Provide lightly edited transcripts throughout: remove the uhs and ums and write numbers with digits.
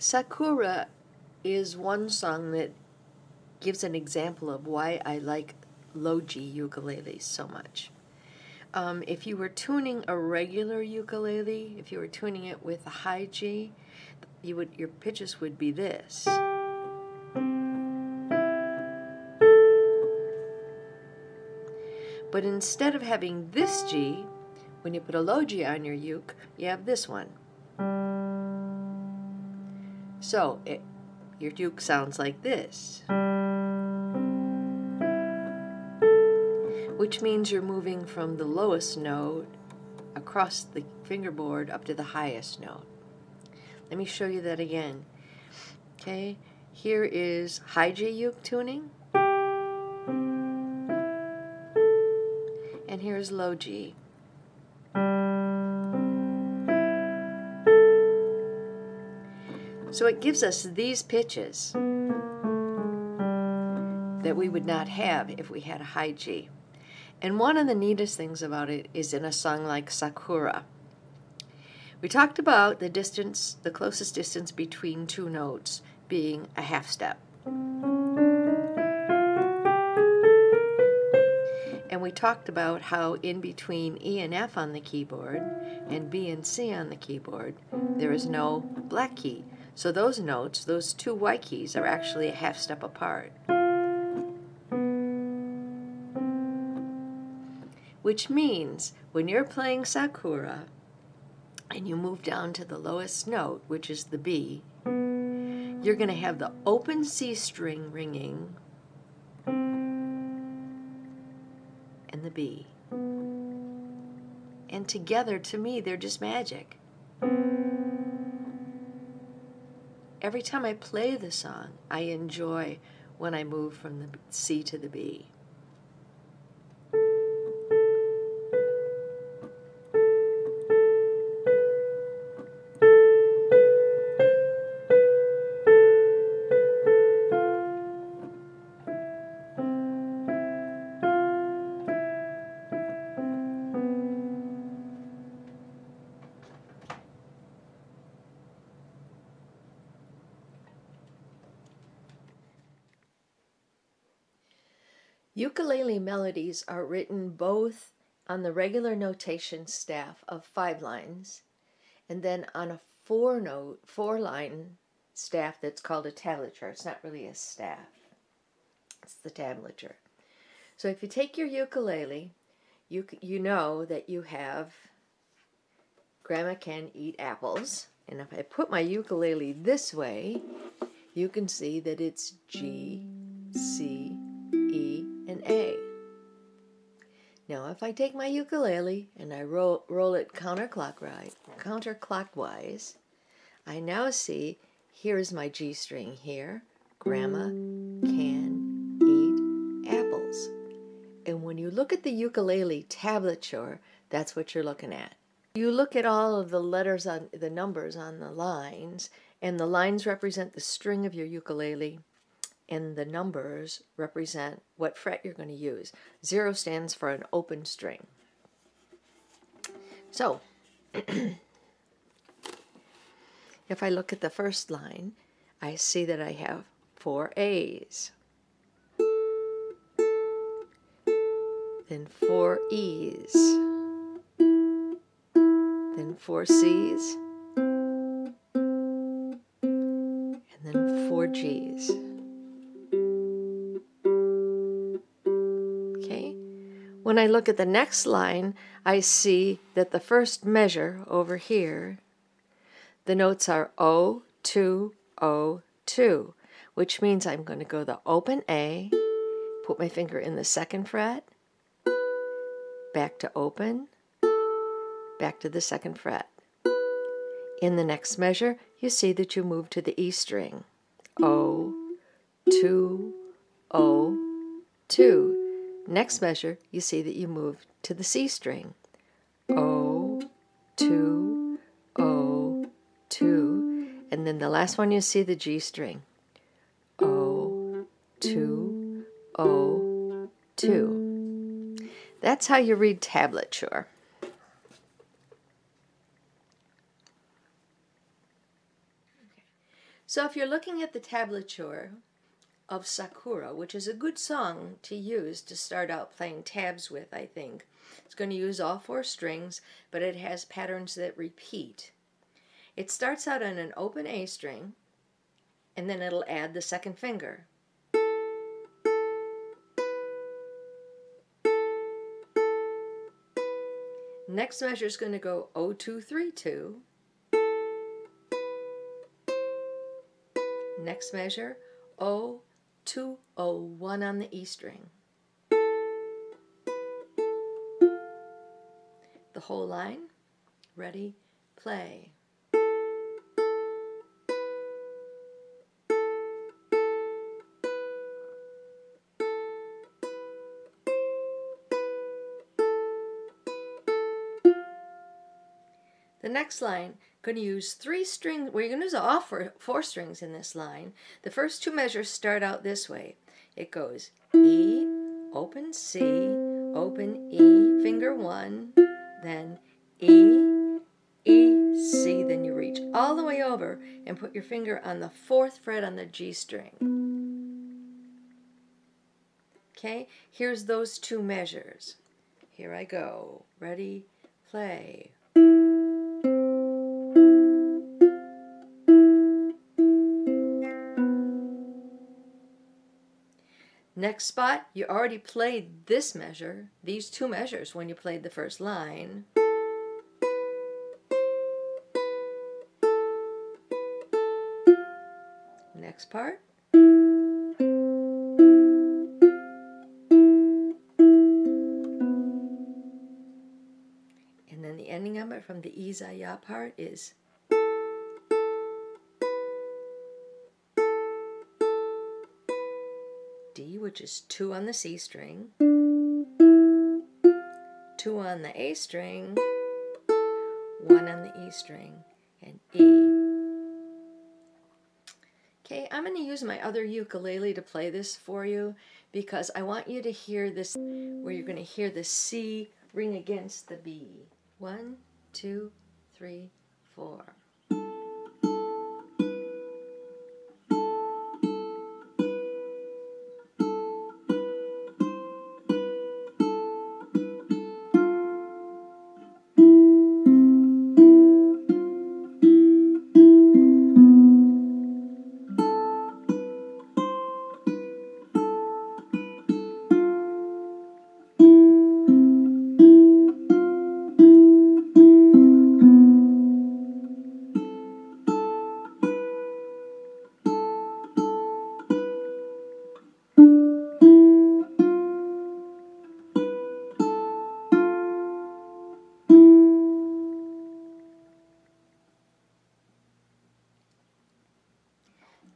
Sakura is one song that gives an example of why I like low G ukuleles so much. If you were tuning a regular ukulele, if you were tuning it with a high G, your pitches would be this. But instead of having this G, when you put a low G on your uke, you have this one. So your uke sounds like this, which means you're moving from the lowest note across the fingerboard up to the highest note. Let me show you that again. Okay, here is high G uke tuning, and here's low G. So it gives us these pitches that we would not have if we had a high G. And one of the neatest things about it is in a song like Sakura. We talked about the distance, the closest distance between two notes being a half step. And we talked about how in between E and F on the keyboard and B and C on the keyboard, there is no black key. So those notes, those two white keys, are actually a half step apart. Which means when you're playing Sakura and you move down to the lowest note, which is the B, you're going to have the open C string ringing and the B. And together, to me, they're just magic. Every time I play the song, I enjoy when I move from the C to the B. Ukulele melodies are written both on the regular notation staff of 5 lines and then on a 4-line staff that's called a tablature. It's not really a staff, it's the tablature. So if you take your ukulele, you know that you have Grandma can eat apples, and if I put my ukulele this way, you can see that it's G, C, E, and A. Now if I take my ukulele and I roll it counterclockwise, I now see here's my G string here. Grandma can eat apples. And when you look at the ukulele tablature, that's what you're looking at. You look at all of the letters on the numbers on the lines, and the lines represent the string of your ukulele, and the numbers represent what fret you're going to use. 0 stands for an open string. So, if I look at the first line, I see that I have 4 A's, then 4 E's, then 4 C's, and then 4 G's. When I look at the next line, I see that the first measure over here, the notes are O, 2, O, 2, which means I'm going to go the open A, put my finger in the 2nd fret, back to open, back to the 2nd fret. In the next measure, you see that you move to the E string. O, 2, O, 2. Next measure, you see that you move to the C string. O, 2, O, 2. And then the last one, you see the G string. O, 2, O, 2. That's how you read tablature. So if you're looking at the tablature of Sakura, which is a good song to use to start out playing tabs with, I think. It's going to use all 4 strings, but it has patterns that repeat. It starts out on an open A string, and then it'll add the second finger. Next measure is going to go 0-2-3-2. Next measure 0-2-0-1 on the E string. The whole line. Ready, play. The next line, going to use 3 strings. We're going to use all 4 strings in this line. The first 2 measures start out this way. It goes E, open C, open E, finger 1, then E, E, C, then you reach all the way over and put your finger on the 4th fret on the G string. Okay, here's those 2 measures. Here I go. Ready, play. Next spot, you already played this measure, these 2 measures when you played the first line. Next part. And then the ending of it from the Izaya part is D, which is 2 on the C string, 2 on the A string, 1 on the E string, and E. Okay, I'm going to use my other ukulele to play this for you because I want you to hear this, where you're going to hear the C ring against the B. 1, 2, 3, 4.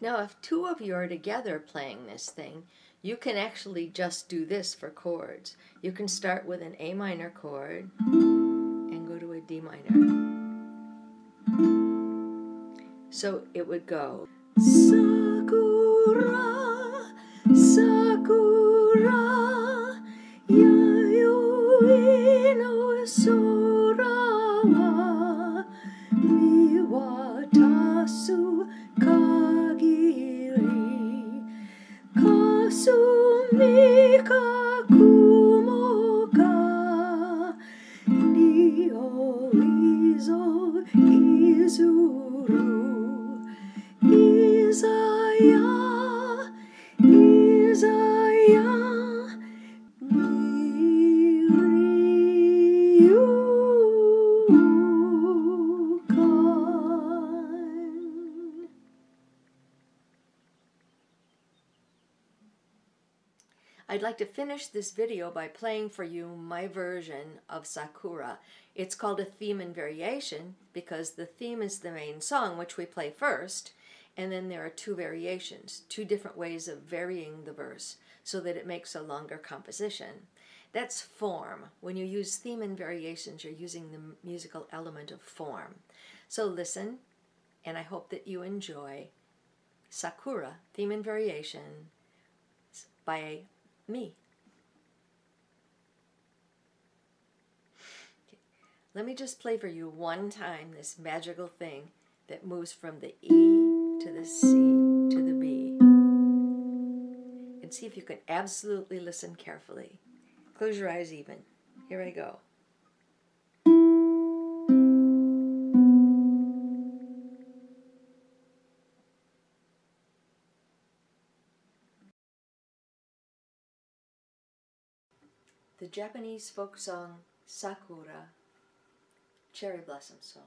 Now, if 2 of you are together playing this thing, you can actually just do this for chords. You can start with an A minor chord and go to a D minor. So it would go Sakura, Sakura, yayoi no sora wa miwatasu kagiri, kasumi ka kumo ka, nioi zo izuru. Izaya, Izaya, Miryukan. I'd like to finish this video by playing for you my version of Sakura. It's called a theme and variation because the theme is the main song, which we play first, and then there are 2 variations, 2 different ways of varying the verse so that it makes a longer composition. That's form. When you use theme and variations, you're using the musical element of form. So listen, and I hope that you enjoy Sakura, theme and variation by me. Okay. Let me just play for you one time this magical thing that moves from the E to the C to the B. And see if you can absolutely listen carefully. Close your eyes even. Here I go. The Japanese folk song Sakura, Cherry Blossom Song.